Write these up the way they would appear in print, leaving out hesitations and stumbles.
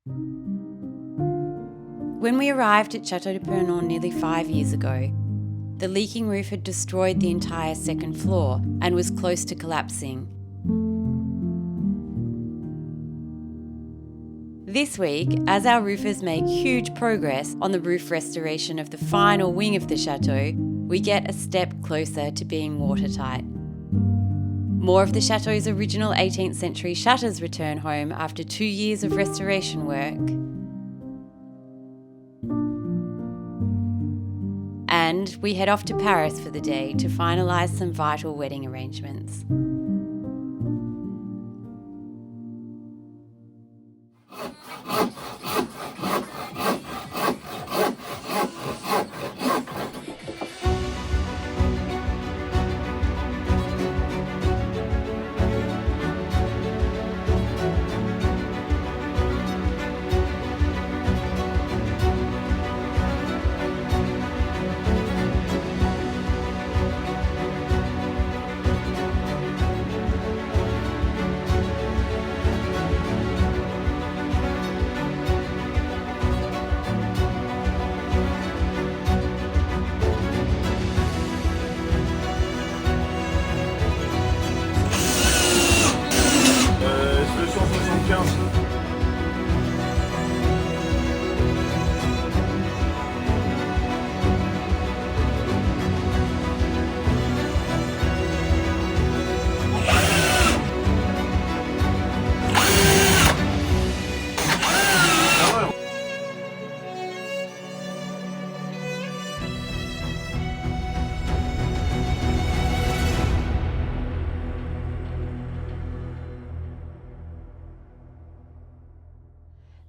When we arrived at Château de Purnon nearly 5 years ago, the leaking roof had destroyed the entire second floor and was close to collapsing. This week, as our roofers make huge progress on the roof restoration of the final wing of the chateau, we get a step closer to being watertight. More of the chateau's original 18th century shutters return home after 2 years of restoration work. And we head off to Paris for the day to finalise some vital wedding arrangements.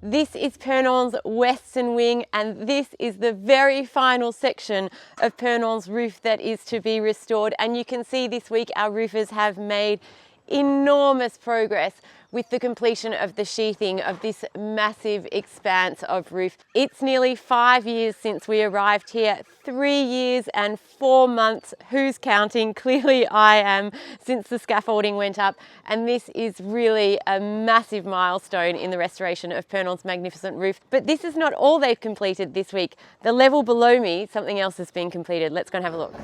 This is Purnon's western wing, and this is the very final section of Purnon's roof that is to be restored. And you can see this week our roofers have made enormous progress with the completion of the sheathing of this massive expanse of roof. It's nearly 5 years since we arrived here, 3 years and 4 months, who's counting? Clearly I am, since the scaffolding went up, and this is really a massive milestone in the restoration of Purnon's magnificent roof. But this is not all they've completed this week. The level below me, something else has been completed. Let's go and have a look.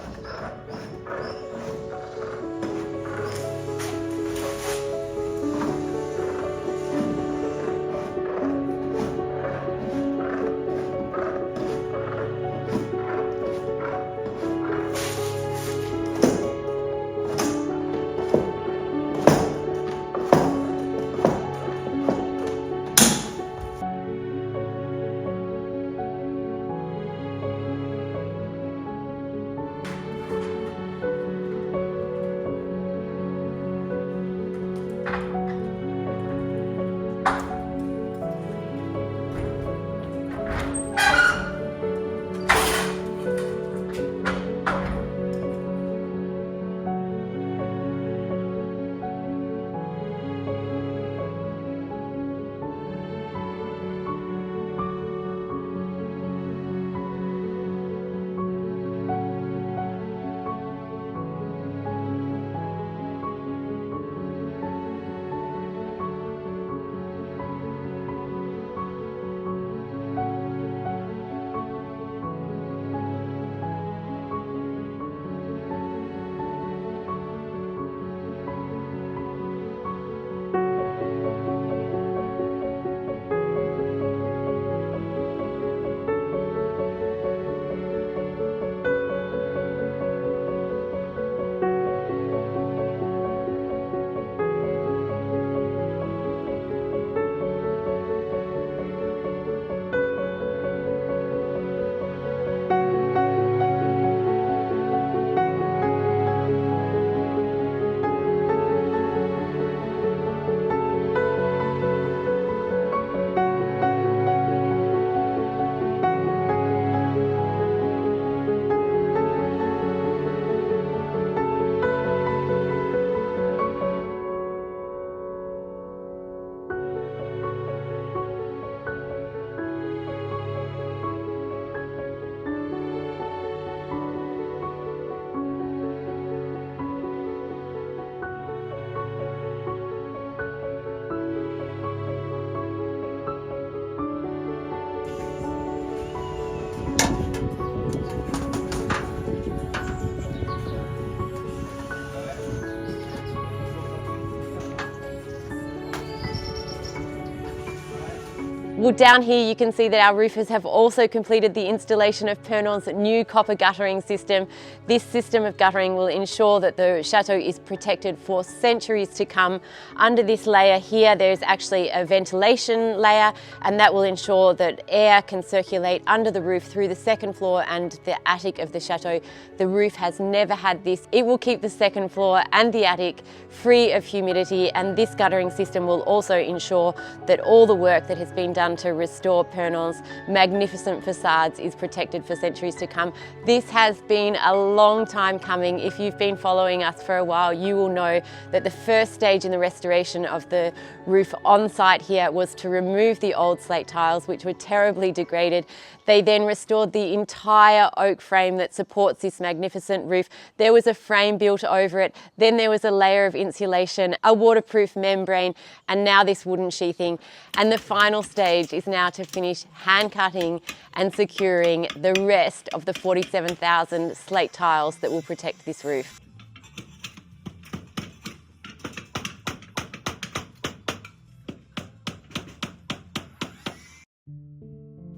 Well, down here you can see that our roofers have also completed the installation of Purnon's new copper guttering system. This system of guttering will ensure that the chateau is protected for centuries to come. Under this layer here, there's actually a ventilation layer, and that will ensure that air can circulate under the roof through the second floor and the attic of the chateau. The roof has never had this. It will keep the second floor and the attic free of humidity, and this guttering system will also ensure that all the work that has been done to restore Purnon's magnificent facades is protected for centuries to come. This has been a long time coming. If you've been following us for a while, you will know that the first stage in the restoration of the roof on site here was to remove the old slate tiles, which were terribly degraded. They then restored the entire oak frame that supports this magnificent roof. There was a frame built over it, then there was a layer of insulation, a waterproof membrane, and now this wooden sheathing. And the final stage is now to finish hand cutting and securing the rest of the 47,000 slate tiles that will protect this roof.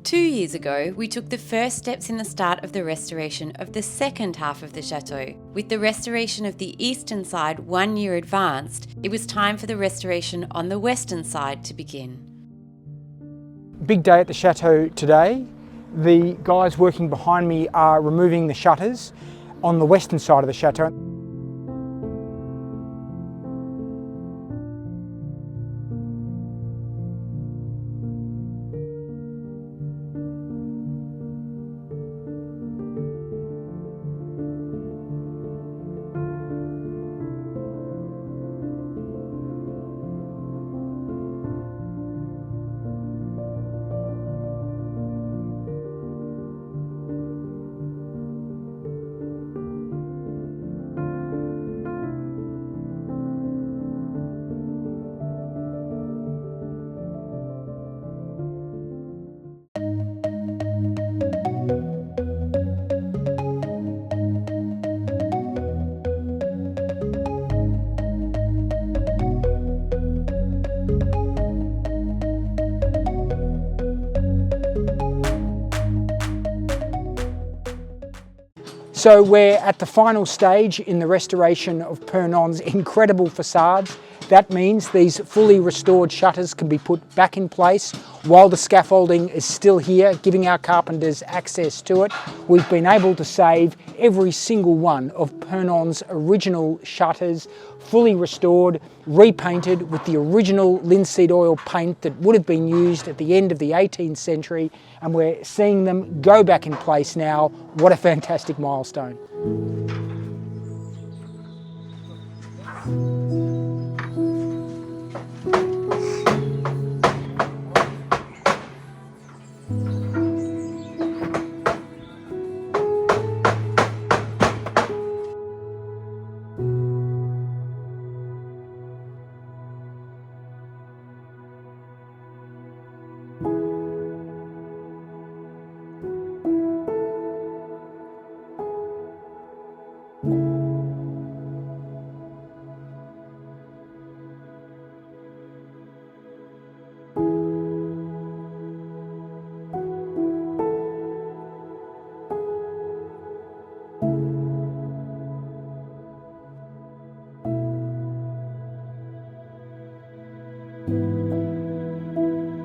Two years ago, we took the first steps in the start of the restoration of the second half of the chateau. With the restoration of the eastern side 1 year advanced, it was time for the restoration on the western side to begin. Big day at the chateau today. The guys working behind me are removing the shutters on the western side of the chateau. So we're at the final stage in the restoration of Purnon's incredible facades. That means these fully restored shutters can be put back in place while the scaffolding is still here, giving our carpenters access to it. We've been able to save every single one of Purnon's original shutters, fully restored, repainted with the original linseed oil paint that would have been used at the end of the 18th century, and we're seeing them go back in place now. What a fantastic milestone.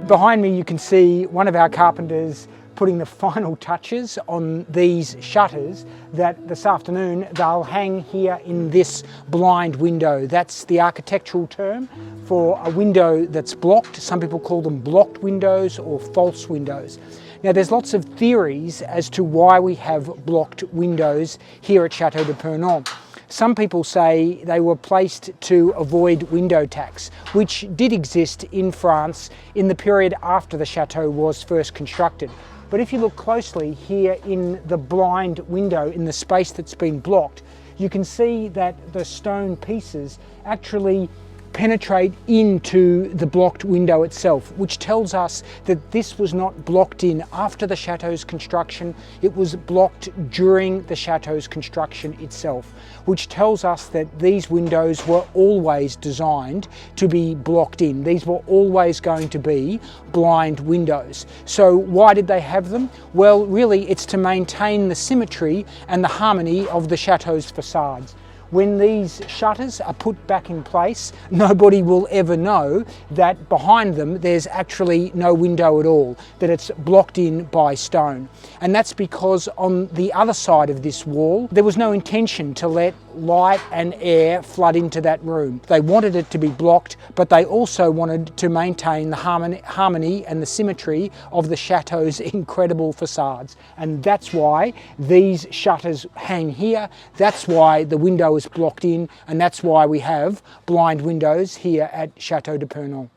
Behind me you can see one of our carpenters putting the final touches on these shutters that this afternoon they'll hang here in this blind window. That's the architectural term for a window that's blocked. Some people call them blocked windows or false windows. Now there's lots of theories as to why we have blocked windows here at Château de Purnon. Some people say they were placed to avoid window tax, which did exist in France in the period after the chateau was first constructed. But if you look closely here in the blind window, in the space that's been blocked, you can see that the stone pieces actually penetrate into the blocked window itself, which tells us that this was not blocked in after the chateau's construction, it was blocked during the chateau's construction itself, which tells us that these windows were always designed to be blocked in. These were always going to be blind windows. So why did they have them? Well, really it's to maintain the symmetry and the harmony of the chateau's facades. When these shutters are put back in place, nobody will ever know that behind them there's actually no window at all, that it's blocked in by stone. And that's because on the other side of this wall, there was no intention to let light and air flood into that room. They wanted it to be blocked, but they also wanted to maintain the harmony and the symmetry of the chateau's incredible facades. And that's why these shutters hang here, that's why the window is blocked in, and that's why we have blind windows here at Château de Purnon.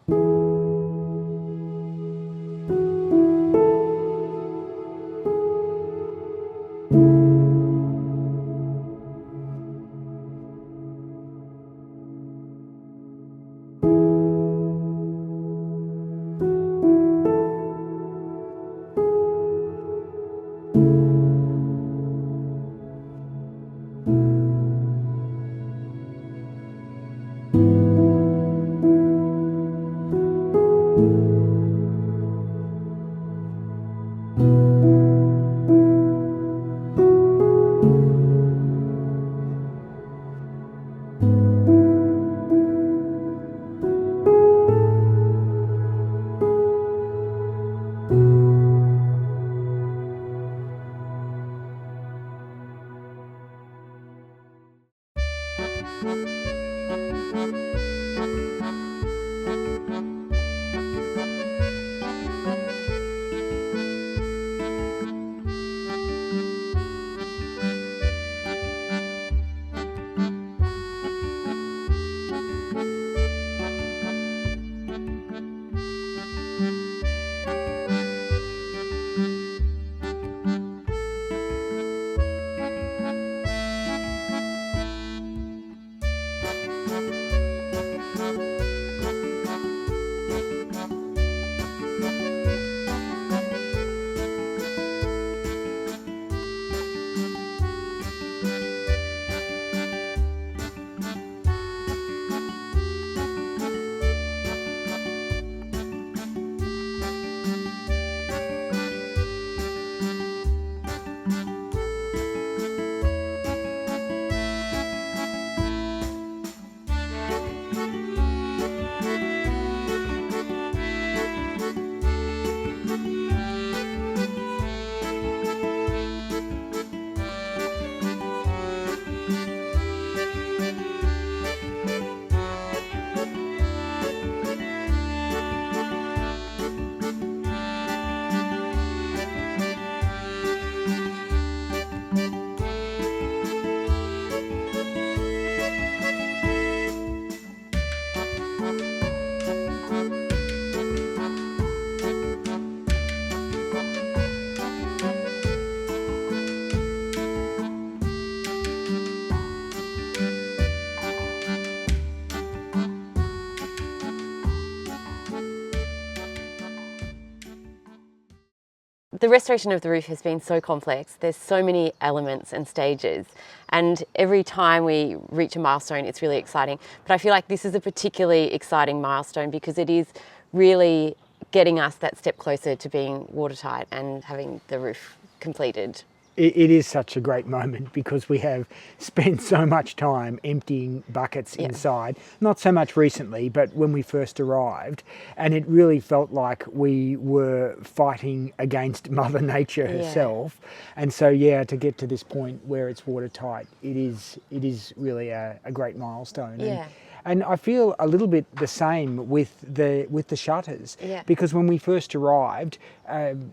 The restoration of the roof has been so complex. There's so many elements and stages, and every time we reach a milestone, it's really exciting. But I feel like this is a particularly exciting milestone because it is really getting us that step closer to being watertight and having the roof completed. It is such a great moment because we have spent so much time emptying buckets inside, not so much recently, but when we first arrived, and it really felt like we were fighting against Mother Nature herself. And so, to get to this point where it's watertight, it is really a great milestone. And I feel a little bit the same with the shutters, because when we first arrived,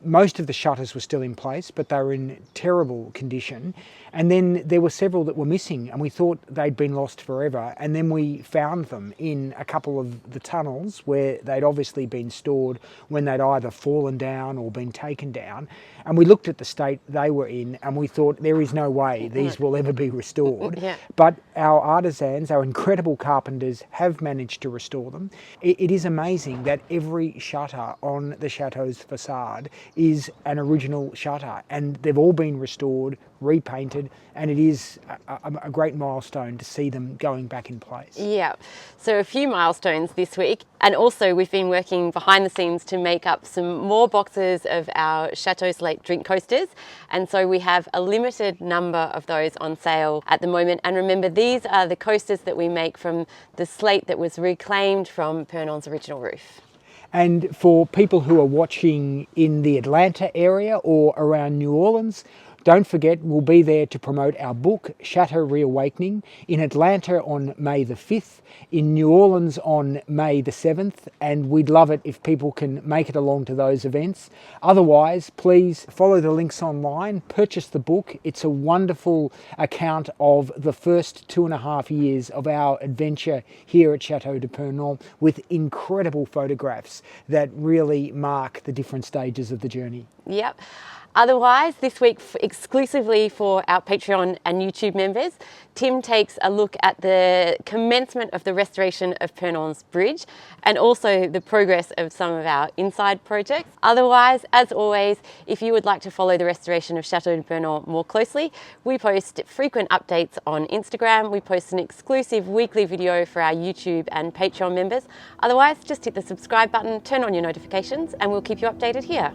most of the shutters were still in place, but they were in terrible condition. And then there were several that were missing, and we thought they'd been lost forever. And then we found them in a couple of the tunnels where they'd obviously been stored when they'd either fallen down or been taken down. And we looked at the state they were in, and we thought there is no way these will ever be restored. But our artisans, our incredible carpenters, carpenters have managed to restore them. It is amazing that every shutter on the chateau's facade is an original shutter, and they've all been restored, repainted, and it is a great milestone to see them going back in place. Yeah, so a few milestones this week, and also we've been working behind the scenes to make up some more boxes of our Chateau Slate drink coasters, and so we have a limited number of those on sale at the moment. And remember, these are the coasters that we make from the slate that was reclaimed from Purnon's original roof. And for people who are watching in the Atlanta area or around New Orleans, don't forget, we'll be there to promote our book, Chateau Reawakening, in Atlanta on May the 5th, in New Orleans on May the 7th, and we'd love it if people can make it along to those events. Otherwise, please follow the links online, purchase the book. It's a wonderful account of the first 2.5 years of our adventure here at Château de Purnon, with incredible photographs that really mark the different stages of the journey. Yep. Otherwise, this week, exclusively for our Patreon and YouTube members, Tim takes a look at the commencement of the restoration of Purnon's bridge and also the progress of some of our inside projects. Otherwise, as always, if you would like to follow the restoration of Chateau de Purnon more closely, we post frequent updates on Instagram. We post an exclusive weekly video for our YouTube and Patreon members. Otherwise, just hit the subscribe button, turn on your notifications, and we'll keep you updated here.